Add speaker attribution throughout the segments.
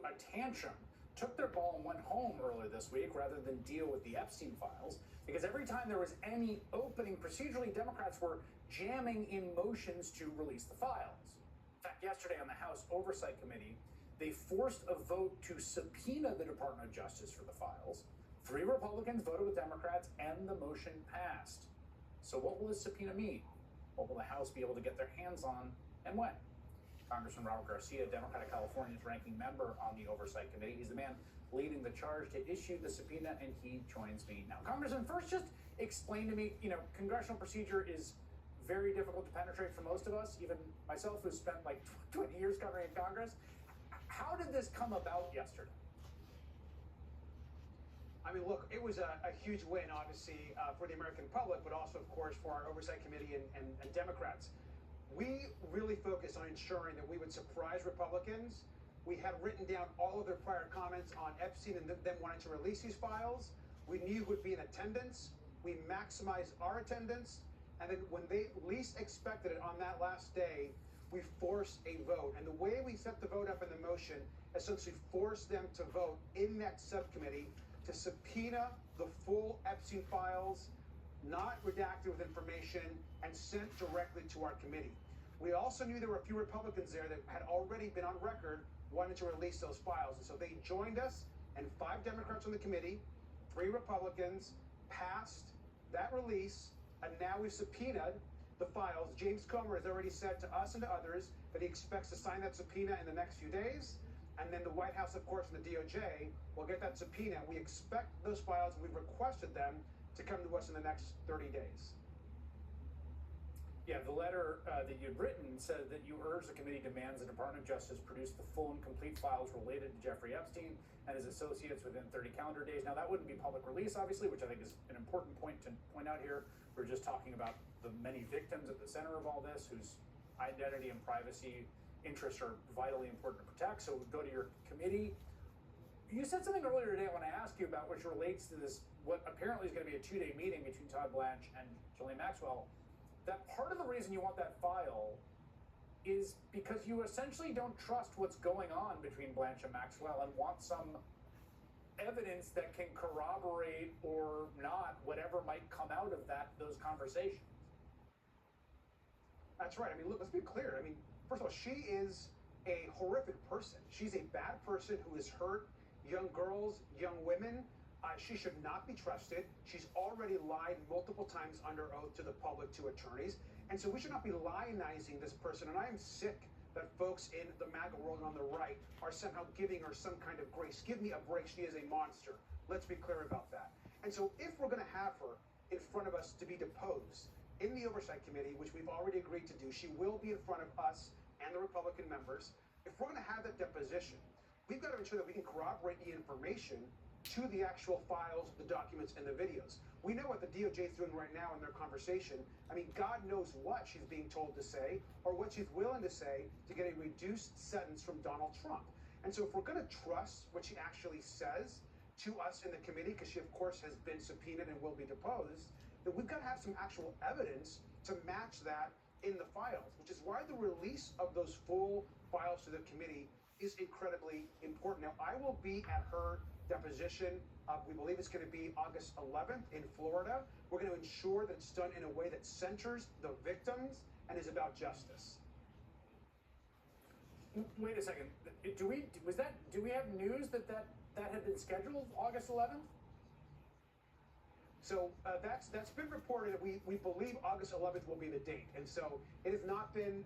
Speaker 1: a tantrum, took their ball and went home earlier this week rather than deal with the Epstein files, because every time there was any opening procedurally, Democrats were jamming in motions to release the files. In fact, yesterday on the House Oversight Committee, they forced a vote to subpoena the Department of Justice for the files. 3 Republicans voted with Democrats, and the motion passed. So what will this subpoena mean? What will the House be able to get their hands on, and when? Congressman Robert Garcia, Democratic California's ranking member on the Oversight Committee. He's the man leading the charge to issue the subpoena, and he joins me now. Congressman, first just explain to me, congressional procedure is very difficult to penetrate for most of us, even myself, who spent like 20 years covering Congress. How did this come about yesterday?
Speaker 2: I mean, look, it was a huge win, obviously, for the American public, but also, of course, for our Oversight Committee and Democrats. We really focused on ensuring that we would surprise Republicans. We had written down all of their prior comments on Epstein and them wanting to release these files. We knew who would be in attendance. We maximized our attendance. And then when they least expected it on that last day, we forced a vote. And the way we set the vote up in the motion essentially forced them to vote in that subcommittee to subpoena the full Epstein files, not redacted with information, and sent directly to our committee. We also knew there were a few Republicans there that had already been on record wanting to release those files. And so they joined us, and 5 Democrats on the committee, 3 Republicans, passed that release, and now we've subpoenaed the files. James Comer has already said to us and to others that he expects to sign that subpoena in the next few days. And then the White House, of course, and the DOJ will get that subpoena. We expect those files, and we've requested them to come to us in the next 30 days.
Speaker 1: Yeah, the letter that you'd written said that you urged the committee demands the Department of Justice produce the full and complete files related to Jeffrey Epstein and his associates within 30 calendar days. Now, that wouldn't be public release, obviously, which I think is an important point to point out here. We're just talking about the many victims at the center of all this, whose identity and privacy interests are vitally important to protect. So we go to your committee. You said something earlier today I want to ask you about, which relates to this, what apparently is going to be a 2-day meeting between Todd Blanche and Ghislaine Maxwell. That part of the reason you want that file is because you essentially don't trust what's going on between Blanche and Maxwell and want some evidence that can corroborate or not whatever might come out of those conversations.
Speaker 2: That's right. I mean, look, let's be clear. I mean, first of all, she is a horrific person. She's a bad person who has hurt young girls, young women. She should not be trusted. She's already lied multiple times under oath to the public, to attorneys. And so we should not be lionizing this person. And I am sick that folks in the MAGA world and on the right are somehow giving her some kind of grace. Give me a break. She is a monster. Let's be clear about that. And so if we're going to have her in front of us to be deposed in the Oversight Committee, which we've already agreed to do, she will be in front of us and the Republican members. If we're going to have that deposition, we've got to ensure that we can corroborate the information to the actual files, the documents, and the videos. We know what the DOJ is doing right now in their conversation. I mean, God knows what she's being told to say or what she's willing to say to get a reduced sentence from Donald Trump. And so if we're going to trust what she actually says to us in the committee, because she, of course, has been subpoenaed and will be deposed, then we've got to have some actual evidence to match that in the files, which is why the release of those full files to the committee is incredibly important. Now, I will be at her deposition. We believe it's going to be August 11th in Florida. We're going to ensure that it's done in a way that centers the victims and is about justice.
Speaker 1: Wait a second. Do we have news that had been scheduled August 11th?
Speaker 2: So that's been reported. We believe August 11th will be the date, and so it has not been.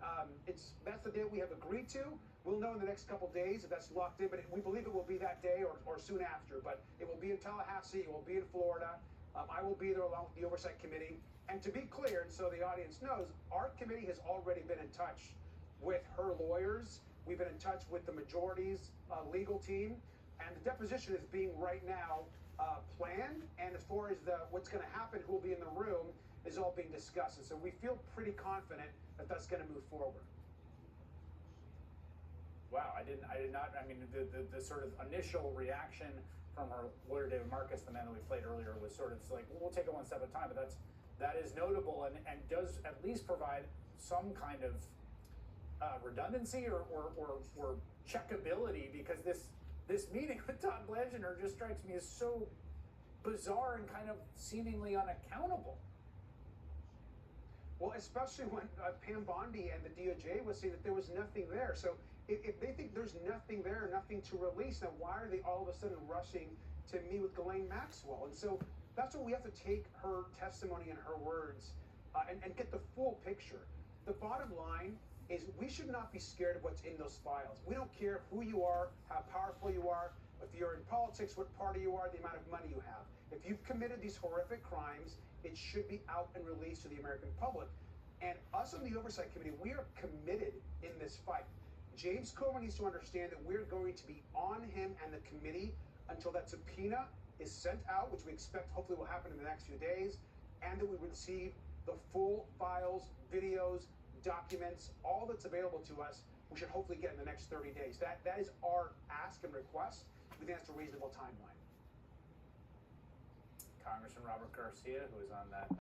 Speaker 2: That's the date we have agreed to. We'll know in the next couple days if that's locked in, but we believe it will be that day or soon after. But it will be in Tallahassee. It will be in Florida. I will be there along with the Oversight Committee. And to be clear, and so the audience knows, our committee has already been in touch with her lawyers. We've been in touch with the majority's legal team, and the deposition is being right now planned, and as far as what's going to happen, who will be in the room, is all being discussed. And so we feel pretty confident that that's going to move forward.
Speaker 1: Wow, I did not. I mean, the sort of initial reaction from our lawyer David Marcus, the man that we played earlier, was sort of like, well, we'll take it one step at a time. But that is notable and does at least provide some kind of redundancy or checkability, because this this meeting with Todd Blanchard just strikes me as so bizarre and kind of seemingly unaccountable.
Speaker 2: Well, especially when Pam Bondi and the DOJ was saying that there was nothing there. So if they think there's nothing there, nothing to release, then why are they all of a sudden rushing to meet with Ghislaine Maxwell? And so that's what we have to take her testimony and her words and get the full picture. The bottom line is we should not be scared of what's in those files. We don't care who you are, how powerful you are, if you're in politics, what party you are, the amount of money you have. If you've committed these horrific crimes, it should be out and released to the American public. And us on the Oversight Committee, we are committed in this fight. James Comer needs to understand that we're going to be on him and the committee until that subpoena is sent out, which we expect hopefully will happen in the next few days, and that we receive the full files, videos, documents, all that's available to us, we should hopefully get in the next 30 days. That is our ask and request. We think that's a reasonable timeline.
Speaker 1: Congressman Robert Garcia, who is on that